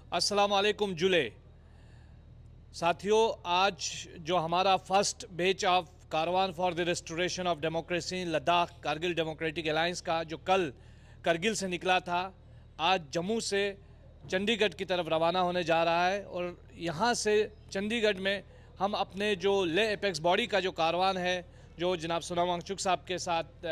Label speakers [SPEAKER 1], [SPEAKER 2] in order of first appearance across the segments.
[SPEAKER 1] अस्सलाम वालेकुम जुले साथियों, आज जो हमारा first batch of caravan for the restoration of democracy in Ladakh Kargil democratic alliance का जो कल करगिल से निकला था, आज जम्मू से चंडीगढ़ की तरफ रवाना होने जा रहा है। और यहाँ से चंडीगढ़ में हम अपने जो लेह एपेक्स बॉडी का जो कारवान है, जो जनाब सोनम वांगचुक साहब के साथ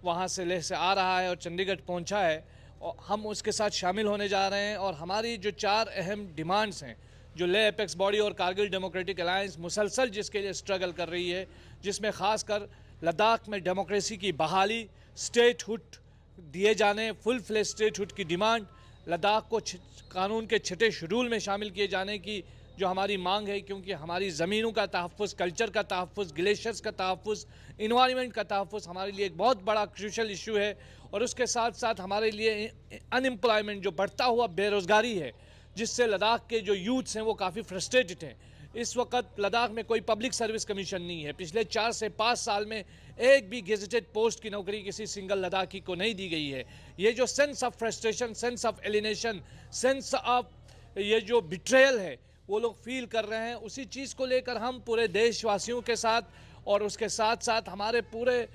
[SPEAKER 1] वहाँ से लेह से आ रहा है और चंडीगढ़ पहुँचा है, और हम उसके साथ शामिल होने जा रहे हैं। और हमारी जो 4 अहम डिमांड्स हैं, जो लेह एपेक्स बॉडी और कारगिल डेमोक्रेटिक अलायंस मुसलसल जिसके लिए स्ट्रगल कर रही है, जिसमें ख़ासकर लद्दाख में डेमोक्रेसी की बहाली, स्टेटहुड दिए जाने, फुल फ्लेज स्टेटहुड की डिमांड, लद्दाख को कानून के 6ठे शेड्यूल में शामिल किए जाने की जो हमारी मांग है, क्योंकि हमारी ज़मीनों का तहफ़्फ़ुज़, कल्चर का तहफ़्फ़ुज़, ग्लेशियर्स का तहफ़्फ़ुज़, इन्वायरमेंट का तहफ़्फ़ुज़ हमारे लिए एक बहुत बड़ा क्रूशल इशू है। और उसके साथ साथ हमारे लिए अनएम्प्लॉयमेंट, जो बढ़ता हुआ बेरोज़गारी है, जिससे लद्दाख के जो यूथ्स हैं वो काफ़ी फ्रस्ट्रेटेड हैं। इस वक्त लद्दाख में कोई पब्लिक सर्विस कमीशन नहीं है। पिछले 4 से 5 साल में एक भी गेजेटेड पोस्ट की नौकरी किसी सिंगल लद्दाखी को नहीं दी गई है। ये जो sense of frustration, sense of alienation, sense of ये जो बिट्रेयल है वो लोग फील कर रहे हैं, उसी चीज़ को लेकर हम पूरे देशवासियों के साथ और उसके साथ साथ हमारे पूरे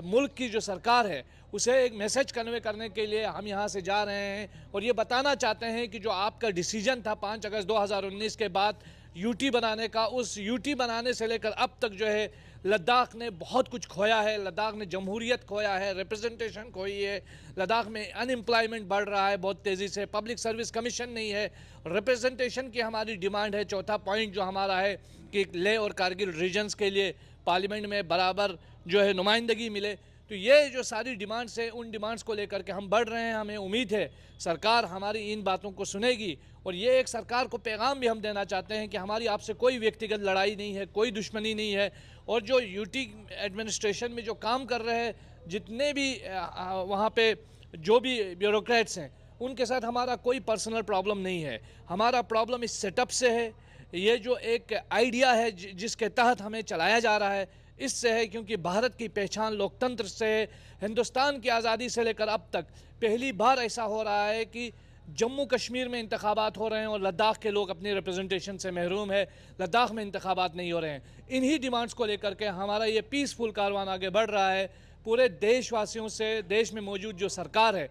[SPEAKER 1] मुल्क की जो सरकार है उसे एक मैसेज कन्वे करने के लिए हम यहाँ से जा रहे हैं। और ये बताना चाहते हैं कि जो आपका डिसीजन था 5 अगस्त 2019 के बाद यूटी बनाने का, उस यूटी बनाने से लेकर अब तक जो है लद्दाख ने बहुत कुछ खोया है। लद्दाख ने जमहूरियत खोया है, रिप्रेजेंटेशन खोई है, लद्दाख में अनएम्प्लॉयमेंट बढ़ रहा है बहुत तेज़ी से, पब्लिक सर्विस कमीशन नहीं है, रिप्रेजेंटेशन की हमारी डिमांड है। चौथा पॉइंट जो हमारा है कि लेह और कारगिल रीजन्स के लिए पार्लियामेंट में बराबर जो है नुमाइंदगी मिले। तो ये जो सारी डिमांड्स हैं, उन डिमांड्स को लेकर के हम बढ़ रहे हैं। हमें उम्मीद है सरकार हमारी इन बातों को सुनेगी। और ये एक सरकार को पैगाम भी हम देना चाहते हैं कि हमारी आपसे कोई व्यक्तिगत लड़ाई नहीं है, कोई दुश्मनी नहीं है। और जो यूटी एडमिनिस्ट्रेशन में जो काम कर रहे हैं, जितने भी वहाँ पे जो भी ब्यूरोक्रेट्स हैं, उनके साथ हमारा कोई पर्सनल प्रॉब्लम नहीं है। हमारा प्रॉब्लम इस सेटअप से है, ये जो एक आइडिया है जिसके तहत हमें चलाया जा रहा है, इससे है। क्योंकि भारत की पहचान लोकतंत्र से है। हिंदुस्तान की आज़ादी से लेकर अब तक पहली बार ऐसा हो रहा है कि जम्मू कश्मीर में इंतखाबात हो रहे हैं और लद्दाख के लोग अपनी रिप्रेजेंटेशन से महरूम है, लद्दाख में इंतखाबात नहीं हो रहे हैं। इन्हीं डिमांड्स को लेकर के हमारा ये पीसफुल कारवान आगे बढ़ रहा है। पूरे देशवासियों से, देश में मौजूद जो सरकार है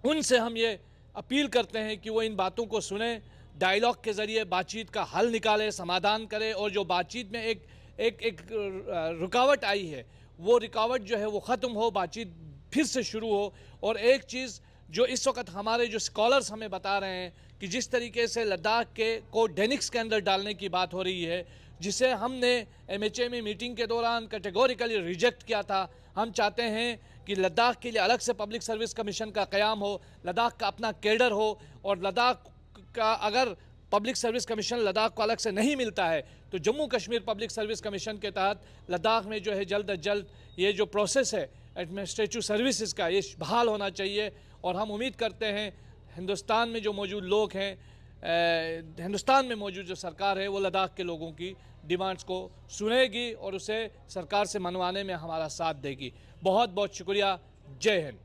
[SPEAKER 1] उनसे हम ये अपील करते हैं कि वो इन बातों को सुने, डायलॉग के ज़रिए बातचीत का हल निकाले, समाधान करे। और जो बातचीत में एक रुकावट आई है, वो रुकावट जो है वो ख़त्म हो, बातचीत फिर से शुरू हो। और एक चीज़ जो इस वक्त हमारे जो स्कॉलर्स हमें बता रहे हैं कि जिस तरीके से लद्दाख के को डेनिक्स के अंदर डालने की बात हो रही है, जिसे हमने MHA मीटिंग के दौरान कैटेगोरिकली रिजेक्ट किया था। हम चाहते हैं कि लद्दाख के लिए अलग से पब्लिक सर्विस कमीशन का क़याम हो, लद्दाख का अपना कैडर हो। और लद्दाख का अगर पब्लिक सर्विस कमीशन लद्दाख को अलग से नहीं मिलता है तो Jammu Kashmir public service commission के तहत लद्दाख में जो है जल्द अज जल्द ये जो प्रोसेस है एडमिनिस्ट्रेटिव सर्विसेज का, ये बहाल होना चाहिए। और हम उम्मीद करते हैं हिंदुस्तान में जो मौजूद लोग हैं, हिंदुस्तान में मौजूद जो सरकार है, वो लद्दाख के लोगों की डिमांड्स को सुनेगी और उसे सरकार से मनवाने में हमारा साथ देगी। बहुत बहुत शुक्रिया। जय हिंद।